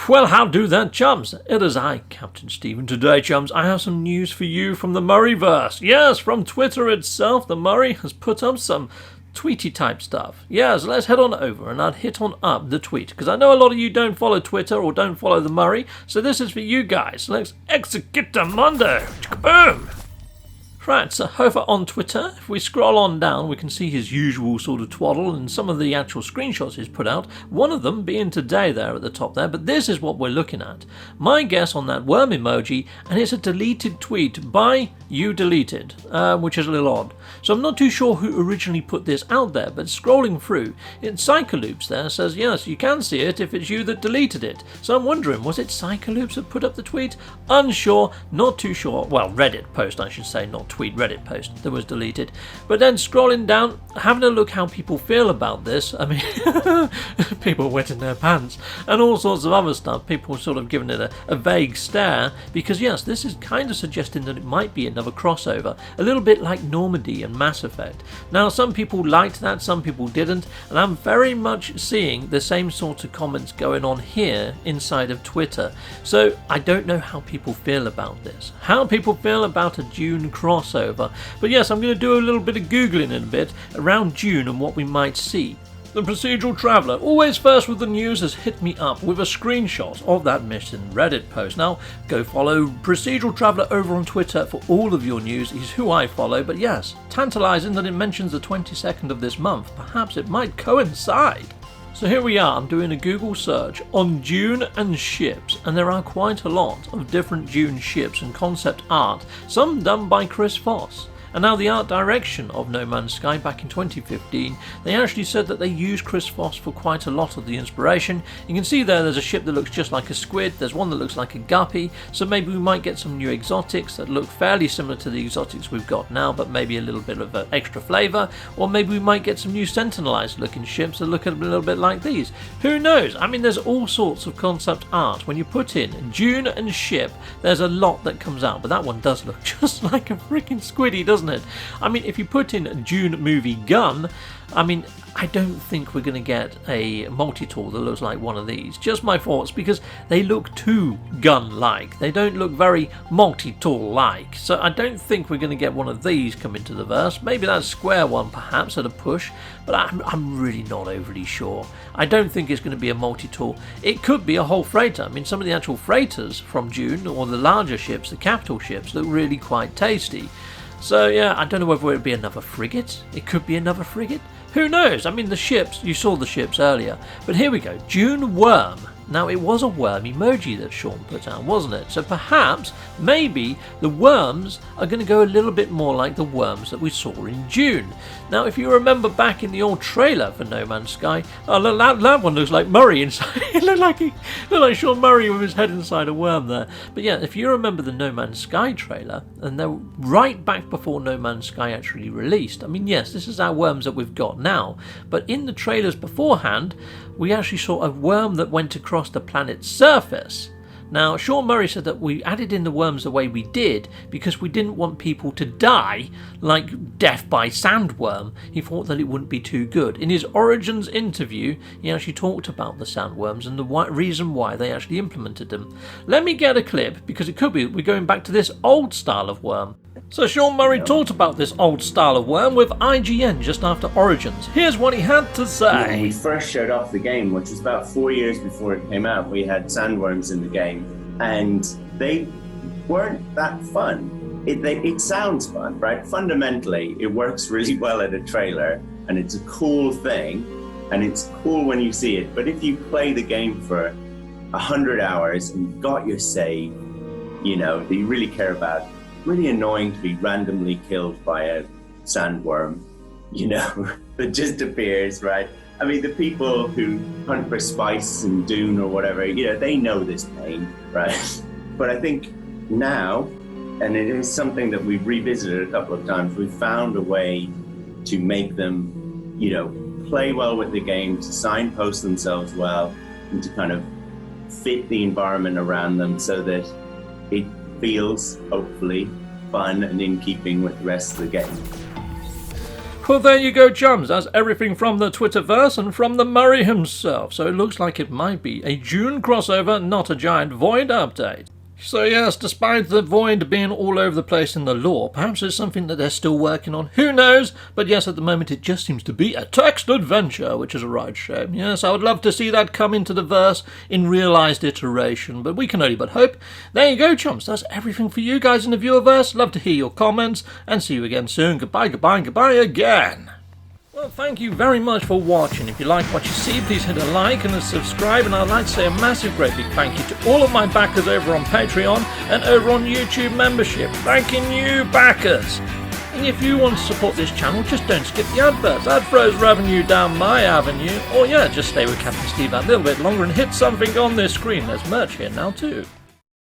Well, how do that, chums? It is I, Captain Stephen. Today, chums, I have some news for you from the Murrayverse. Yes, from Twitter itself, the Murray has put up some tweety type stuff. Yes, let's head on over and I'll hit on up the tweet, because I know a lot of you don't follow Twitter or don't follow the Murray, so this is for you guys. Let's execute the Mondo. Boom! Right, so over on Twitter, if we scroll on down, we can see his usual sort of twaddle and some of the actual screenshots he's put out, one of them being today there at the top there, but this is what we're looking at. My guess on that worm emoji, and it's a deleted tweet by You Deleted, which is a little odd. So I'm not too sure who originally put this out there, but scrolling through, Psycholoops there says, yes, you can see it if it's you that deleted it. So I'm wondering, was it Psycholoops that put up the tweet? Unsure, not too sure. Well, Reddit post, I should say, not tweet, Reddit post that was deleted. But then scrolling down, having a look how people feel about this, I mean, people wetting their pants, and all sorts of other stuff, people sort of giving it a vague stare, because yes, this is kind of suggesting that it might be another crossover, a little bit like Normandy and Mass Effect. Now, some people liked that, some people didn't, and I'm very much seeing the same sort of comments going on here inside of Twitter. So I don't know how people feel about this, how people feel about a Dune crossover. But yes, I'm going to do a little bit of Googling in a bit around Dune and what we might see. The Procedural Traveller, always first with the news, has hit me up with a screenshot of that missing Reddit post. Now, go follow Procedural Traveller over on Twitter for all of your news. He's who I follow, but yes, tantalising that it mentions the 22nd of this month. Perhaps it might coincide. So here we are, I'm doing a Google search on Dune and ships, and there are quite a lot of different Dune ships and concept art, some done by Chris Foss. And now the art direction of No Man's Sky back in 2015, they actually said that they used Chris Foss for quite a lot of the inspiration. You can see there's a ship that looks just like a squid, there's one that looks like a guppy, so maybe we might get some new exotics that look fairly similar to the exotics we've got now, but maybe a little bit of extra flavour, or maybe we might get some new Sentinelized looking ships that look a little bit like these. Who knows? I mean, there's all sorts of concept art. When you put in Dune and ship, there's a lot that comes out, but that one does look just like a freaking squiddy, doesn't it? I mean, if you put in Dune movie gun, I mean, I don't think we're going to get a multi-tool that looks like one of these. Just my thoughts, because they look too gun-like. They don't look very multi-tool-like. So I don't think we're going to get one of these come into the verse. Maybe that square one, perhaps, at a push. But I'm really not overly sure. I don't think it's going to be a multi-tool. It could be a whole freighter. I mean, some of the actual freighters from Dune, or the larger ships, the capital ships, look really quite tasty. So yeah, I don't know whether it would be another frigate. It could be another frigate. Who knows? I mean, the ships, you saw the ships earlier. But here we go, Dune Worm. Now, it was a worm emoji that Sean put out, wasn't it? So perhaps, maybe, the worms are going to go a little bit more like the worms that we saw in Dune. Now, if you remember back in the old trailer for No Man's Sky, oh, look, that one looks like Murray inside. It looked like Sean Murray with his head inside a worm there. But yeah, if you remember the No Man's Sky trailer, and they're right back before No Man's Sky actually released. I mean, yes, this is our worms that we've got now, but in the trailers beforehand, we actually saw a worm that went across the planet's surface. Now, Sean Murray said that we added in the worms the way we did because we didn't want people to die like death by sandworm. He thought that it wouldn't be too good. In his Origins interview, he actually talked about the sandworms and the reason why they actually implemented them. Let me get a clip, because it could be we're going back to this old style of worm. So Sean Murray talked about this old style of worm with IGN just after Origins. Here's what he had to say. When we first showed off the game, which was about 4 years before it came out, we had sandworms in the game, and they weren't that fun. It sounds fun, right? Fundamentally, it works really well at a trailer, and it's a cool thing, and it's cool when you see it. But if you play the game for 100 hours and you've got your save, you know, that you really care about, really annoying to be randomly killed by a sandworm, you know, that just appears, right? I mean, the people who hunt for spice in Dune or whatever, you know, they know this pain, right? But I think now, and it is something that we've revisited a couple of times, we've found a way to make them, you know, play well with the game, to signpost themselves well, and to kind of fit the environment around them so that it feels, hopefully, fun and in keeping with the rest of the game. Well, there you go, chums. That's everything from the Twitterverse and from the Murray himself. So it looks like it might be a Dune crossover, not a giant Void update. So yes, despite the Void being all over the place in the lore, perhaps it's something that they're still working on. Who knows? But yes, at the moment it just seems to be a text adventure, which is a right shame. Yes, I would love to see that come into the verse in realised iteration, but we can only but hope. There you go, chums. That's everything for you guys in the viewerverse. Love to hear your comments, and see you again soon. Goodbye, goodbye, and goodbye again. Well, thank you very much for watching. If you like what you see, please hit a like and a subscribe, and I'd like to say a massive, great big thank you to all of my backers over on Patreon and over on YouTube membership. Thanking you, backers! And if you want to support this channel, just don't skip the adverts. That throws revenue down my avenue. Or yeah, just stay with Captain Steve a little bit longer and hit something on this screen. There's merch here now too.